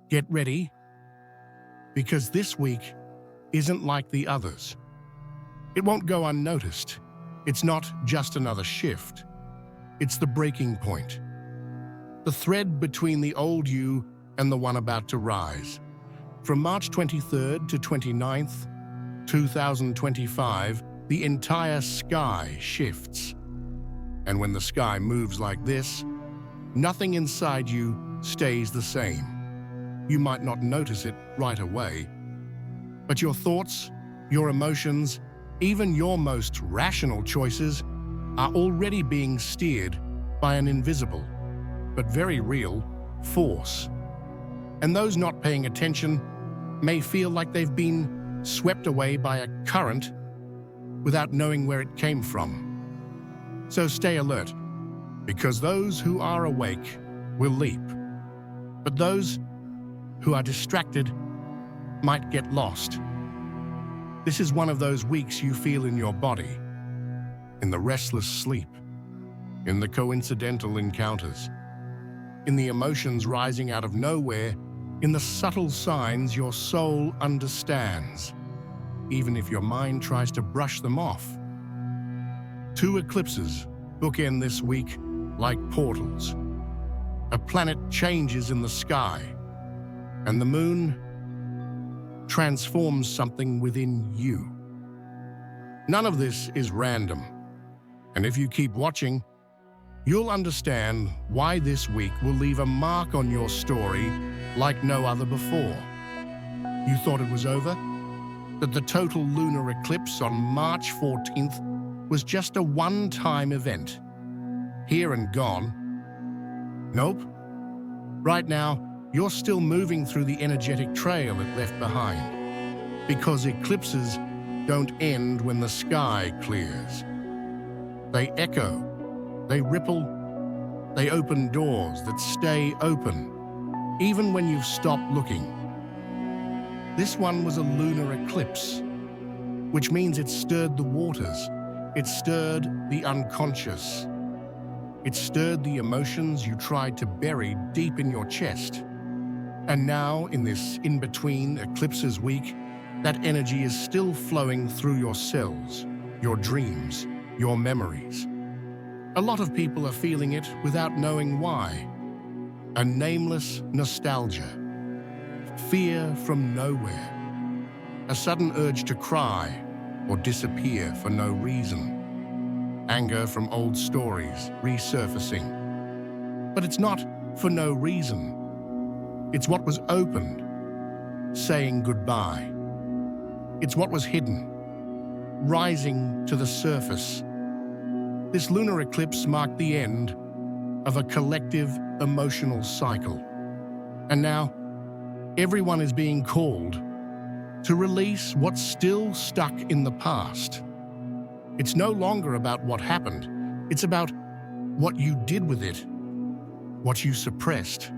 Get ready, because this week isn't like the others. It won't go unnoticed. It's not just another shift. It's the breaking point. The thread between the old you and the one about to rise. From March 23rd to 29th, 2025, the entire sky shifts. And when the sky moves like this, nothing inside you stays the same. You might not notice it right away, but your thoughts, your emotions, even your most rational choices are already being steered by an invisible, but very real, force. And those not paying attention may feel like they've been swept away by a current without knowing where it came from. So stay alert, because those who are awake will leap, but those who are distracted might get lost. This is one of those weeks you feel in your body, in the restless sleep, in the coincidental encounters, in the emotions rising out of nowhere, in the subtle signs your soul understands, even if your mind tries to brush them off. 2 eclipses bookend this week like portals. A planet changes in the sky, and the moon transforms something within you. None of this is random, and if you keep watching, you'll understand why this week will leave a mark on your story like no other before. You thought it was over? That the total lunar eclipse on March 14th was just a one-time event? Here and gone? Nope. Right now, you're still moving through the energetic trail it left behind, because eclipses don't end when the sky clears. They echo, they ripple, they open doors that stay open, even when you've stopped looking. This one was a lunar eclipse, which means it stirred the waters, it stirred the unconscious, it stirred the emotions you tried to bury deep in your chest. And now, in this in-between eclipses week, that energy is still flowing through your cells, your dreams, your memories. A lot of people are feeling it without knowing why. A nameless nostalgia. Fear from nowhere. A sudden urge to cry or disappear for no reason. Anger from old stories resurfacing. But it's not for no reason. It's what was opened, saying goodbye. It's what was hidden, rising to the surface. This lunar eclipse marked the end of a collective emotional cycle. And now, everyone is being called to release what's still stuck in the past. It's no longer about what happened. It's about what you did with it, what you suppressed,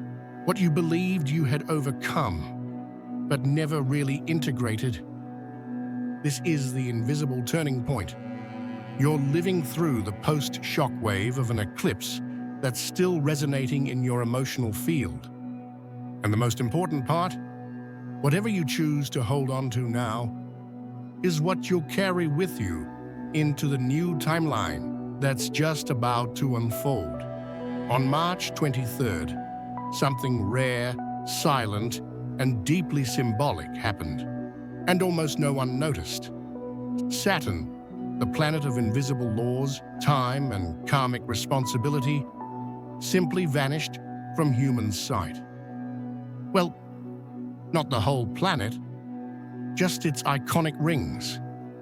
what you believed you had overcome, but never really integrated. This is the invisible turning point. You're living through the post-shock wave of an eclipse that's still resonating in your emotional field. And the most important part, whatever you choose to hold on to now, is what you'll carry with you into the new timeline that's just about to unfold. On March 23rd, something rare, silent, and deeply symbolic happened, and almost no one noticed. Saturn, the planet of invisible laws, time, and karmic responsibility, simply vanished from human sight. Well, not the whole planet, just its iconic rings,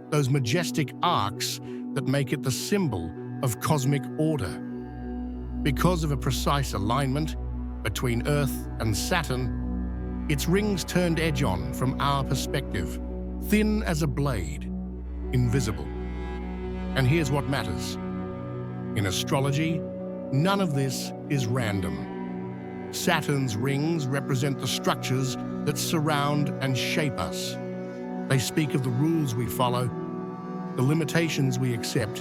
those majestic arcs that make it the symbol of cosmic order. Because of a precise alignment between Earth and Saturn, its rings turned edge-on from our perspective, thin as a blade, invisible. And here's what matters. In astrology, none of this is random. Saturn's rings represent the structures that surround and shape us. They speak of the rules we follow, the limitations we accept,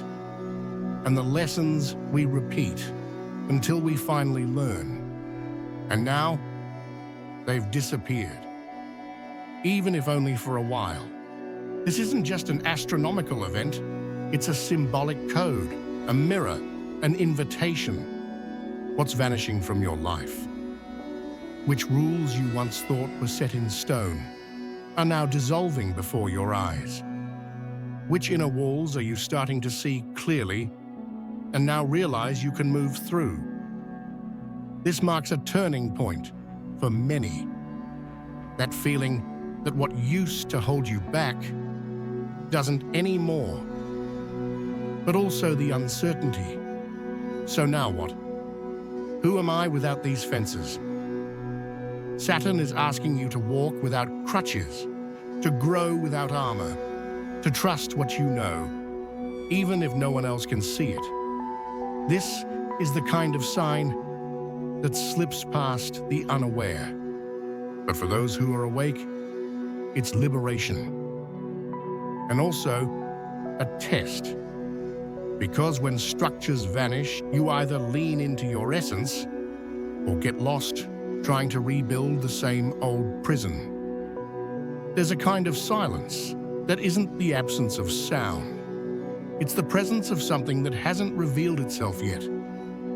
and the lessons we repeat until we finally learn. And now, they've disappeared, even if only for a while. This isn't just an astronomical event, it's a symbolic code, a mirror, an invitation. What's vanishing from your life? Which rules you once thought were set in stone are now dissolving before your eyes? Which inner walls are you starting to see clearly and now realize you can move through? This marks a turning point for many. That feeling that what used to hold you back doesn't anymore. But also the uncertainty. So now what? Who am I without these fences? Saturn is asking you to walk without crutches, to grow without armor, to trust what you know, even if no one else can see it. This is the kind of sign that slips past the unaware. But for those who are awake, it's liberation. And also a test. Because when structures vanish, you either lean into your essence or get lost trying to rebuild the same old prison. There's a kind of silence that isn't the absence of sound. It's the presence of something that hasn't revealed itself yet.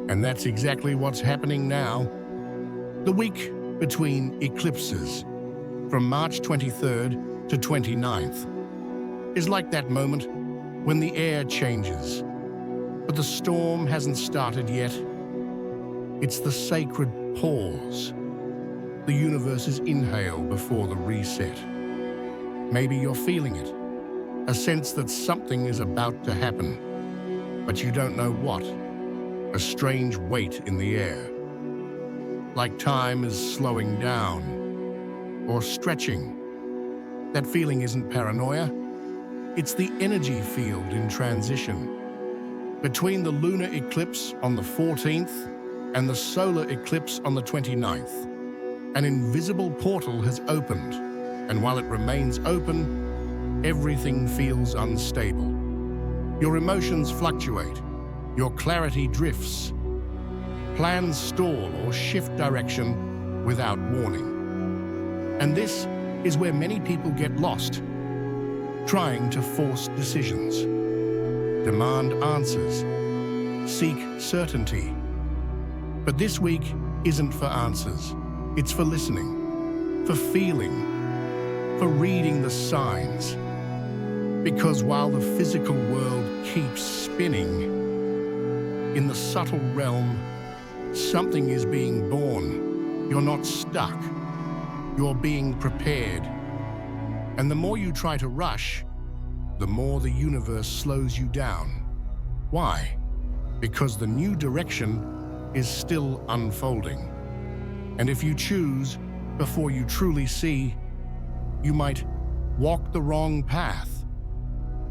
And that's exactly what's happening now. The week between eclipses, from March 23rd to 29th, is like that moment when the air changes, but the storm hasn't started yet. It's the sacred pause, the universe's inhale before the reset. Maybe you're feeling it, a sense that something is about to happen, but you don't know what. A strange weight in the air, like time is slowing down or stretching. That feeling isn't paranoia, it's the energy field in transition. Between the lunar eclipse on the 14th and the solar eclipse on the 29th, an invisible portal has opened, and while it remains open, everything feels unstable. Your emotions fluctuate, your clarity drifts, plans stall or shift direction without warning. And this is where many people get lost, trying to force decisions, demand answers, seek certainty. But this week isn't for answers. It's for listening, for feeling, for reading the signs. Because while the physical world keeps spinning, in the subtle realm, something is being born. You're not stuck. You're being prepared. And the more you try to rush, the more the universe slows you down. Why? Because the new direction is still unfolding. And if you choose before you truly see, you might walk the wrong path.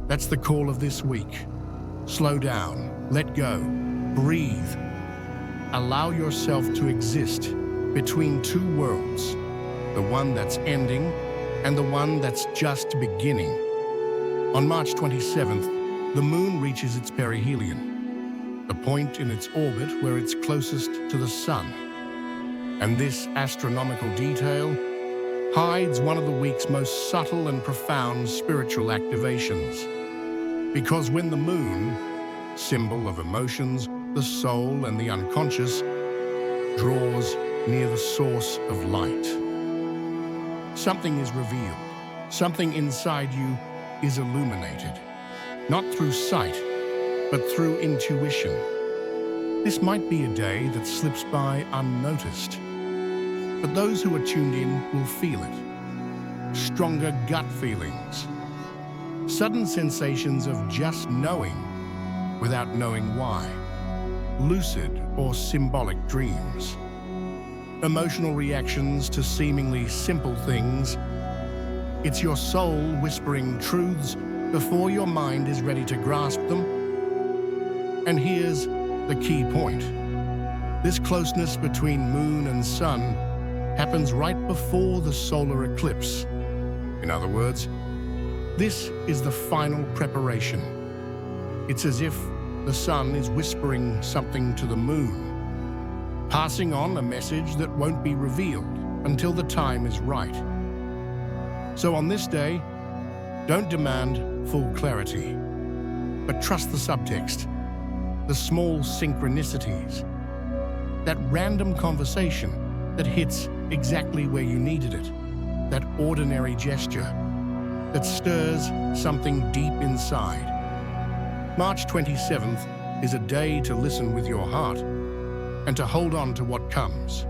That's the call of this week. Slow down, let go, breathe. Allow yourself to exist between two worlds, the one that's ending and the one that's just beginning. On March 27th, the moon reaches its perihelion, the point in its orbit where it's closest to the sun. And this astronomical detail hides one of the week's most subtle and profound spiritual activations. Because when the moon, symbol of emotions, the soul and the unconscious, draws near the source of light, something is revealed. Something inside you is illuminated, not through sight, but through intuition. This might be a day that slips by unnoticed, but those who are tuned in will feel it. Stronger gut feelings, sudden sensations of just knowing without knowing why, lucid or symbolic dreams, emotional reactions to seemingly simple things. It's your soul whispering truths before your mind is ready to grasp them. And here's the key point. This closeness between moon and sun happens right before the solar eclipse. In other words, this is the final preparation. It's as if the sun is whispering something to the moon, passing on a message that won't be revealed. until the time is right. So on this day, don't demand full clarity, but trust the subtext, the small synchronicities, that random conversation that hits exactly where you needed it, that ordinary gesture that stirs something deep inside. March 27th is a day to listen with your heart and to hold on to what comes,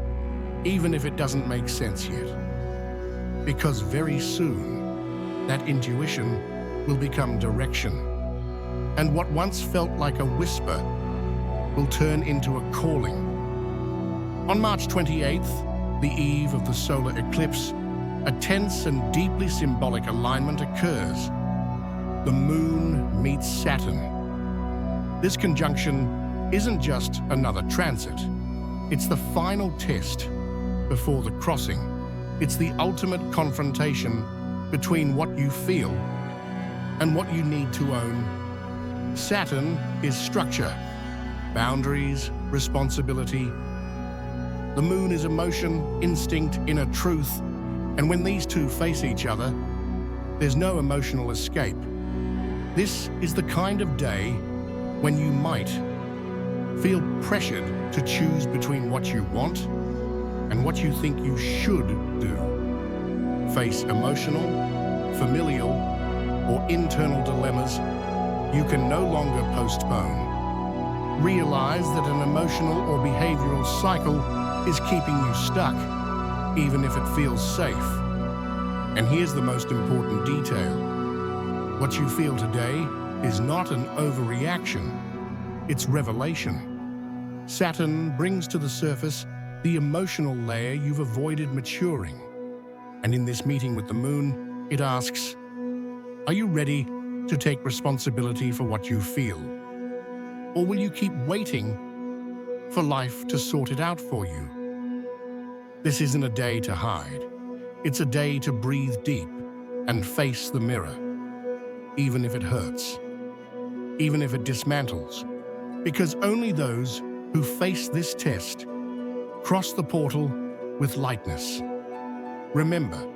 even if it doesn't make sense yet. Because very soon, that intuition will become direction, and what once felt like a whisper will turn into a calling. On March 28th, the eve of the solar eclipse, a tense and deeply symbolic alignment occurs. The moon meets Saturn. This conjunction isn't just another transit. It's the final test before the crossing. It's the ultimate confrontation between what you feel and what you need to own. Saturn is structure, boundaries, responsibility. The moon is emotion, instinct, inner truth, and when these two face each other, there's no emotional escape. This is the kind of day when you might feel pressured to choose between what you want and what you think you should do. Face emotional, familial, or internal dilemmas you can no longer postpone. Realize that an emotional or behavioral cycle is keeping you stuck, even if it feels safe. And here's the most important detail. What you feel today is not an overreaction, it's revelation. Saturn brings to the surface the emotional layer you've avoided maturing. And in this meeting with the moon, it asks, are you ready to take responsibility for what you feel? Or will you keep waiting for life to sort it out for you? This isn't a day to hide. It's a day to breathe deep and face the mirror, even if it hurts, even if it dismantles, because only those who face this test cross the portal with lightness. Remember,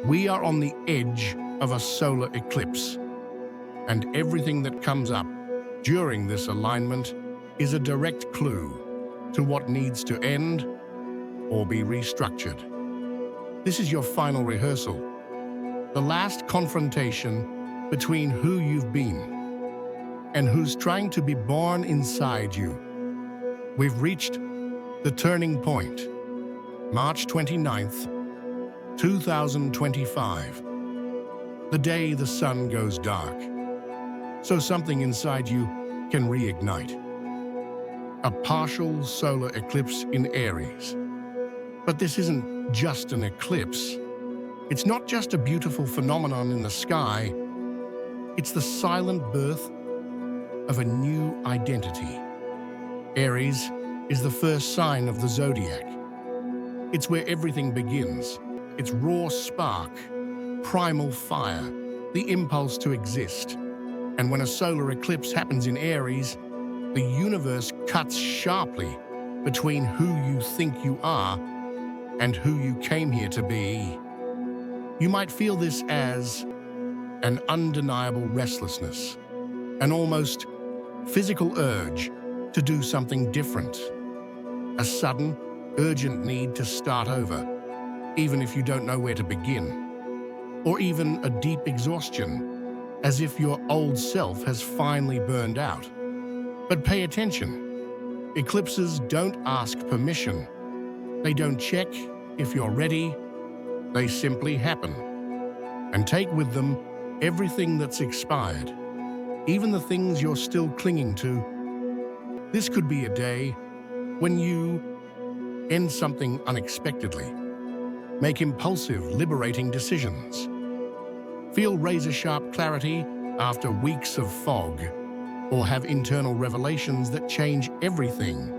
we are on the edge of a solar eclipse, and everything that comes up during this alignment is a direct clue to what needs to end or be restructured. This is your final rehearsal, the last confrontation between who you've been and who's trying to be born inside you. We've reached the turning point, March 29th, 2025, the day the sun goes dark, so something inside you can reignite. A partial solar eclipse in Aries. But this isn't just an eclipse. It's not just a beautiful phenomenon in the sky. It's the silent birth of a new identity. Aries is the first sign of the zodiac. It's where everything begins. It's raw spark, primal fire, the impulse to exist. And when a solar eclipse happens in Aries, the universe cuts sharply between who you think you are and who you came here to be. You might feel this as an undeniable restlessness, an almost physical urge to do something different, a sudden, urgent need to start over, even if you don't know where to begin, or even a deep exhaustion, as if your old self has finally burned out. But pay attention. Eclipses don't ask permission. They don't check if you're ready. They simply happen and take with them everything that's expired, even the things you're still clinging to. This could be a day when you end something unexpectedly, make impulsive, liberating decisions, feel razor-sharp clarity after weeks of fog, or have internal revelations that change everything.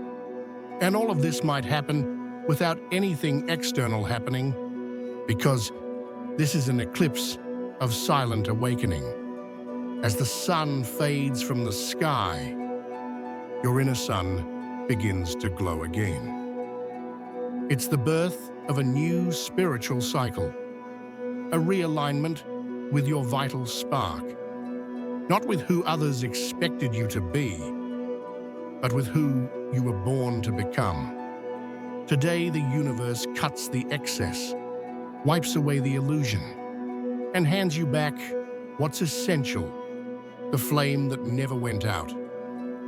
And all of this might happen without anything external happening, because this is an eclipse of silent awakening. As the sun fades from the sky, your inner sun begins to glow again. It's the birth of a new spiritual cycle, a realignment with your vital spark, not with who others expected you to be, but with who you were born to become. Today, the universe cuts the excess, wipes away the illusion, and hands you back what's essential, the flame that never went out,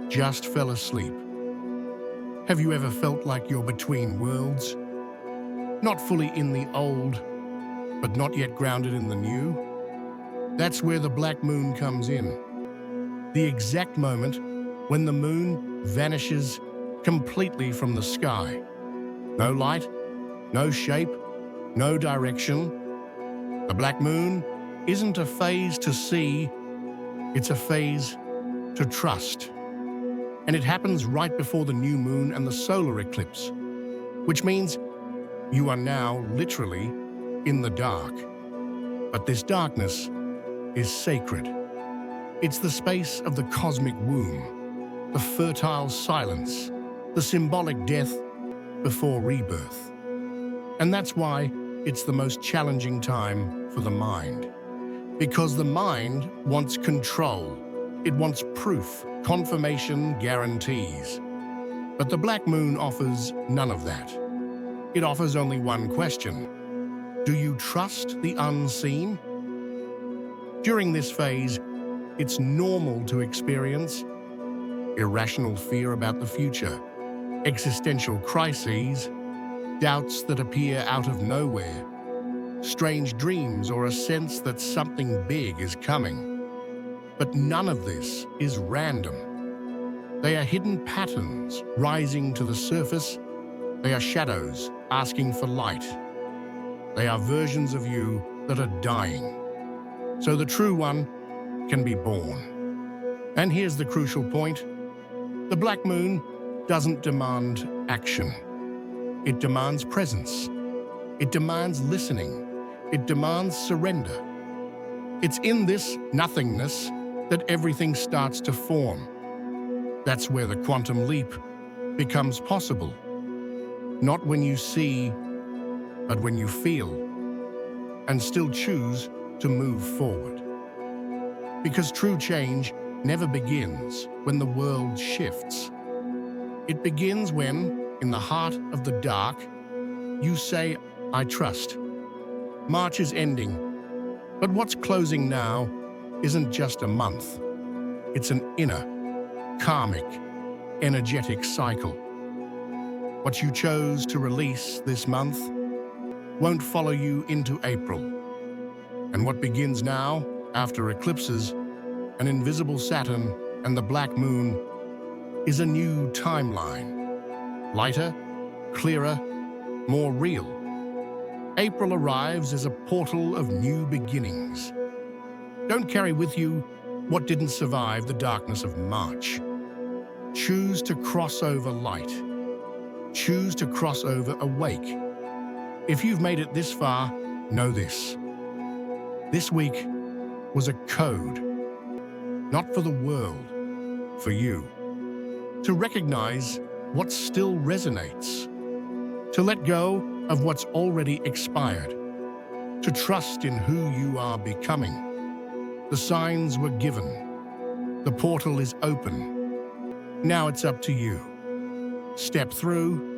just fell asleep. Have you ever felt like you're between worlds? Not fully in the old, but not yet grounded in the new? That's where the black moon comes in. The exact moment when the moon vanishes completely from the sky. No light, no shape, no direction. The black moon isn't a phase to see, it's a phase to trust. And it happens right before the new moon and the solar eclipse, which means you are now literally in the dark. But this darkness is sacred. It's the space of the cosmic womb, the fertile silence, the symbolic death before rebirth. And that's why it's the most challenging time for the mind. Because the mind wants control. It wants proof, confirmation, guarantees. But the black moon offers none of that. It offers only one question. Do you trust the unseen? During this phase, it's normal to experience irrational fear about the future, existential crises, doubts that appear out of nowhere, strange dreams, or a sense that something big is coming. But none of this is random. They are hidden patterns rising to the surface. They are shadows asking for light. They are versions of you that are dying, so the true one can be born. And here's the crucial point. The black moon doesn't demand action. It demands presence. It demands listening. It demands surrender. It's in this nothingness that everything starts to form. That's where the quantum leap becomes possible. Not when you see, but when you feel, and still choose to move forward. Because true change never begins when the world shifts. It begins when, in the heart of the dark, you say, I trust. March is ending, but what's closing now isn't just a month. It's an inner, karmic, energetic cycle. What you chose to release this month won't follow you into April. And what begins now, after eclipses, an invisible Saturn and the black moon, is a new timeline. Lighter, clearer, more real. April arrives as a portal of new beginnings. Don't carry with you what didn't survive the darkness of March. Choose to cross over light. Choose to cross over awake. If you've made it this far, know this. This week was a code, not for the world, for you. To recognize what still resonates. To let go of what's already expired. To trust in who you are becoming. The signs were given. The portal is open. Now it's up to you. Step through